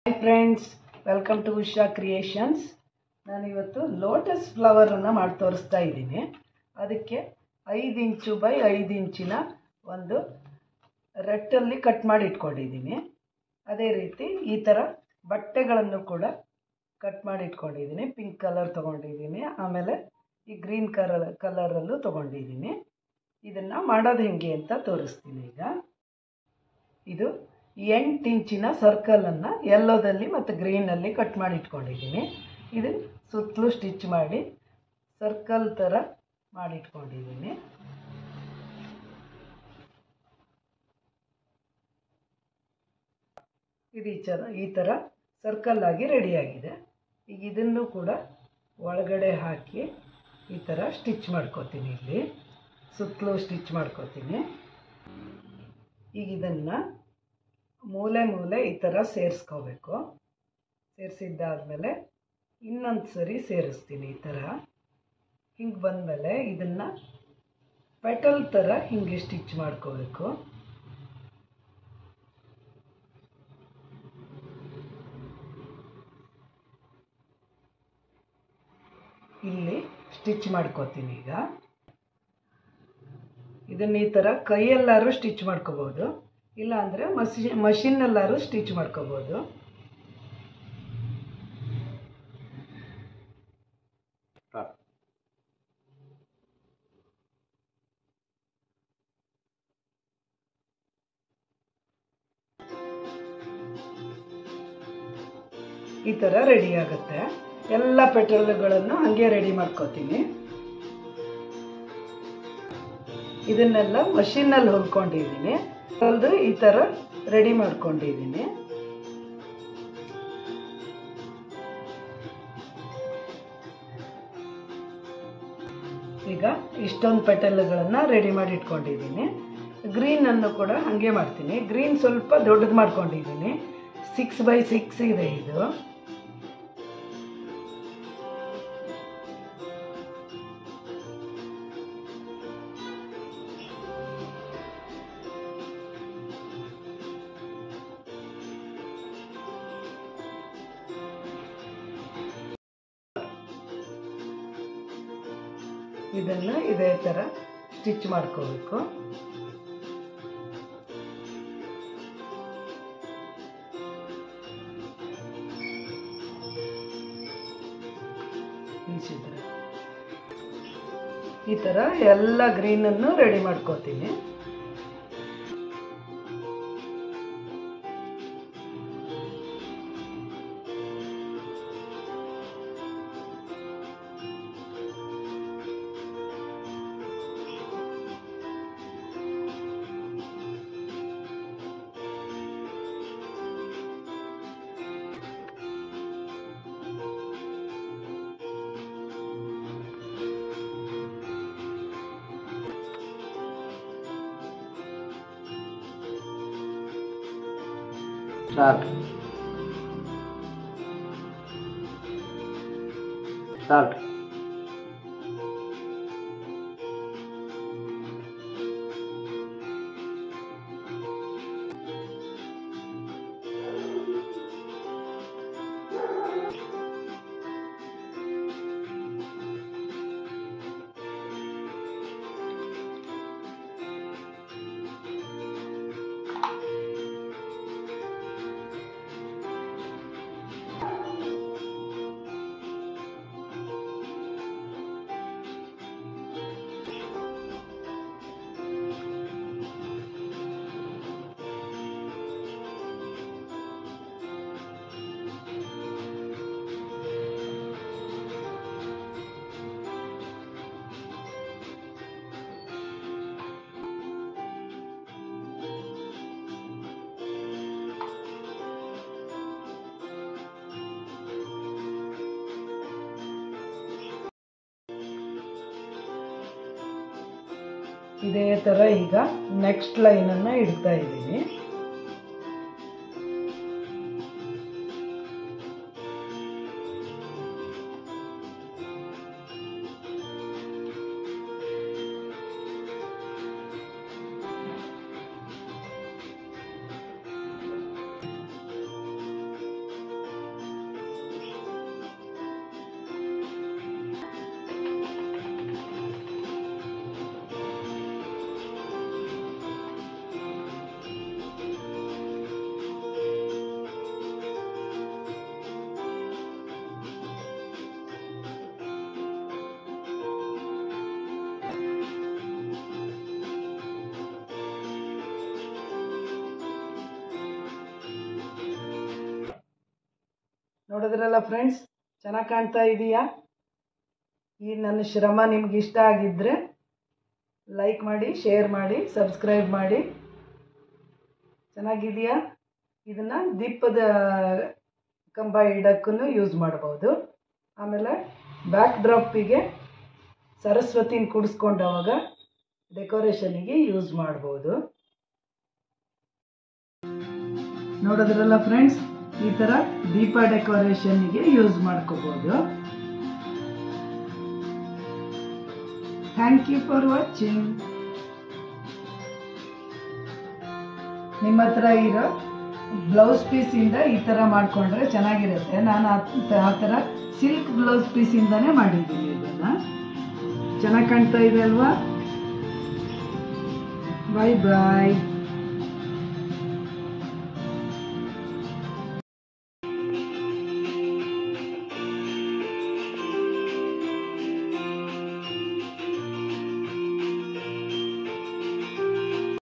Hi friends, welcome to Usha creations. ನಾನಿವತ್ತು lotus ಫ್ಲವರನ್ನು ಮಾಡಿ ತೋರಿಸ್ತಾ ಇದ್ದೀನಿ. ಅದಕ್ಕೆ 5 ಇಂಚು ಬೈ 5 ಇಂಚಿನ ಒಂದು ರಟ್ಟಲ್ಲಿ ಕಟ್ ಮಾಡಿ ಇಟ್ಕೊಂಡಿದ್ದೀನಿ. ಅದೇ ರೀತಿ ಈ ಥರ ಬಟ್ಟೆಗಳನ್ನು ಕೂಡ ಕಟ್ ಮಾಡಿ ಇಟ್ಕೊಂಡಿದ್ದೀನಿ. ಪಿಂಕ್ ಕಲರ್ ತೊಗೊಂಡಿದ್ದೀನಿ, ಆಮೇಲೆ ಈ ಗ್ರೀನ್ ಕಲರಲ್ಲೂ ತೊಗೊಂಡಿದ್ದೀನಿ. ಇದನ್ನು ಮಾಡೋದು ಹೆಂಗೆ ಅಂತ ತೋರಿಸ್ತೀನಿ. ಈಗ ಇದು 8 ಇಂಚಿನ ಸರ್ಕಲನ್ನು ಯೆಲ್ಲೋದಲ್ಲಿ ಮತ್ತು ಗ್ರೀನಲ್ಲಿ ಕಟ್ ಮಾಡಿ ಇಟ್ಕೊಂಡಿದ್ದೀನಿ. ಇದು ಸುತ್ತಲೂ ಸ್ಟಿಚ್ ಮಾಡಿ ಸರ್ಕಲ್ ಥರ ಮಾಡಿಟ್ಕೊಂಡಿದ್ದೀನಿ. ಇದು ಈ ಥರ ಸರ್ಕಲ್ ಆಗಿ ರೆಡಿಯಾಗಿದೆ. ಈಗ ಇದನ್ನು ಕೂಡ ಒಳಗಡೆ ಹಾಕಿ ಈ ಥರ ಸ್ಟಿಚ್ ಮಾಡ್ಕೋತೀನಿ. ಇಲ್ಲಿ ಸುತ್ತಲೂ ಸ್ಟಿಚ್ ಮಾಡ್ಕೋತೀನಿ. ಈಗ ಇದನ್ನು ಮೂಲೆ ಈ ಥರ ಸೇರಿಸ್ಕೋಬೇಕು. ಸೇರಿಸಿದ್ದಾದಮೇಲೆ ಇನ್ನೊಂದು ಸರಿ ಸೇರಿಸ್ತೀನಿ. ಈ ಥರ ಹಿಂಗೆ ಬಂದಮೇಲೆ ಇದನ್ನು ಪೆಟಲ್ ಥರ ಹಿಂಗೆ ಸ್ಟಿಚ್ ಮಾಡ್ಕೋಬೇಕು. ಇಲ್ಲಿ ಸ್ಟಿಚ್ ಮಾಡ್ಕೋತೀನಿ. ಈಗ ಇದನ್ನು ಈ ಥರ ಕೈಯಲ್ಲಾದ್ರೂ ಸ್ಟಿಚ್ ಮಾಡ್ಕೋಬೋದು, ಇಲ್ಲ ಅಂದರೆ ಮಷಿನ್ನಲ್ಲಾದ್ರೂ ಸ್ಟಿಚ್ ಮಾಡ್ಕೋಬೋದು. ಈ ಥರ ರೆಡಿ ಆಗುತ್ತೆ. ಎಲ್ಲ ಪೆಟಲ್ಗಳನ್ನು ಹಾಗೆ ರೆಡಿ ಮಾಡ್ಕೋತೀನಿ. ಇದನ್ನೆಲ್ಲ ಮಷಿನ್ನಲ್ಲಿ ಹೊಲ್ಕೊಂಡಿದ್ದೀನಿ. ಹೊಲಿದು ಈ ಥರ ರೆಡಿ ಮಾಡ್ಕೊಂಡಿದ್ದೀನಿ. ಈಗ ಇಷ್ಟೊಂದು ಪೆಟಲ್ಗಳನ್ನು ರೆಡಿ ಮಾಡಿ ಇಟ್ಕೊಂಡಿದ್ದೀನಿ. ಗ್ರೀನನ್ನು ಕೂಡ ಹಾಗೆ ಮಾಡ್ತೀನಿ. ಗ್ರೀನ್ ಸ್ವಲ್ಪ ದೊಡ್ಡದು ಮಾಡ್ಕೊಂಡಿದ್ದೀನಿ. 6 by 6 ಇದೆ ಇದು. ಇದನ್ನು ಇದೇ ಥರ ಸ್ಟಿಚ್ ಮಾಡ್ಕೋಬೇಕು. ಈ ಥರ ಎಲ್ಲ ಗ್ರೀನನ್ನು ರೆಡಿ ಮಾಡ್ಕೋತೀನಿ. Start. ಇದೇ ಥರ ಈಗ ನೆಕ್ಸ್ಟ್ ಲೈನನ್ನು ಇಡ್ತಾ ಇದ್ದೀನಿ. ನೋಡಿದ್ರಲ್ಲ ಫ್ರೆಂಡ್ಸ್, ಚೆನ್ನಾಗಿ ಕಾಣ್ತಾ ಇದೆಯಾ? ಈ ನನ್ನ ಶ್ರಮ ನಿಮ್ಗೆ ಇಷ್ಟ ಆಗಿದ್ದರೆ ಲೈಕ್ ಮಾಡಿ, ಶೇರ್ ಮಾಡಿ, ಸಬ್ಸ್ಕ್ರೈಬ್ ಮಾಡಿ. ಚೆನ್ನಾಗಿದೆಯಾ? ಇದನ್ನು ದೀಪದ ಕಂಬ ಇಡೋಕ್ಕೂ ಯೂಸ್ ಮಾಡ್ಬೋದು. ಆಮೇಲೆ ಬ್ಯಾಕ್ ಡ್ರಾಪಿಗೆ ಸರಸ್ವತಿನ ಕೂಡಿಸ್ಕೊಂಡವಾಗ ಡೆಕೋರೇಷನಿಗೆ ಯೂಸ್ ಮಾಡ್ಬೋದು. ನೋಡಿದ್ರಲ್ಲ ಫ್ರೆಂಡ್ಸ್, ಈ ಥರ ದೀಪ ಡೆಕೋರೇಷನ್ಗೆ ಯೂಸ್ ಮಾಡ್ಕೋಬೋದು. Thank you for watching. ನಿಮ್ಮ ಹತ್ರ ಇರೋ ಬ್ಲೌಸ್ ಪೀಸಿಂದ ಈ ಥರ ಮಾಡಿಕೊಂಡ್ರೆ ಚೆನ್ನಾಗಿರುತ್ತೆ. ನಾನು ಆ ಥರ ಸಿಲ್ಕ್ ಬ್ಲೌಸ್ ಪೀಸಿಂದನೇ ಮಾಡಿದ್ದೀನಿ. ಇದನ್ನು ಚೆನ್ನಾಗಿ ಕಾಣ್ತಾ ಇದೆ ಅಲ್ವಾ? ಬಾಯ್ ಬಾಯ್.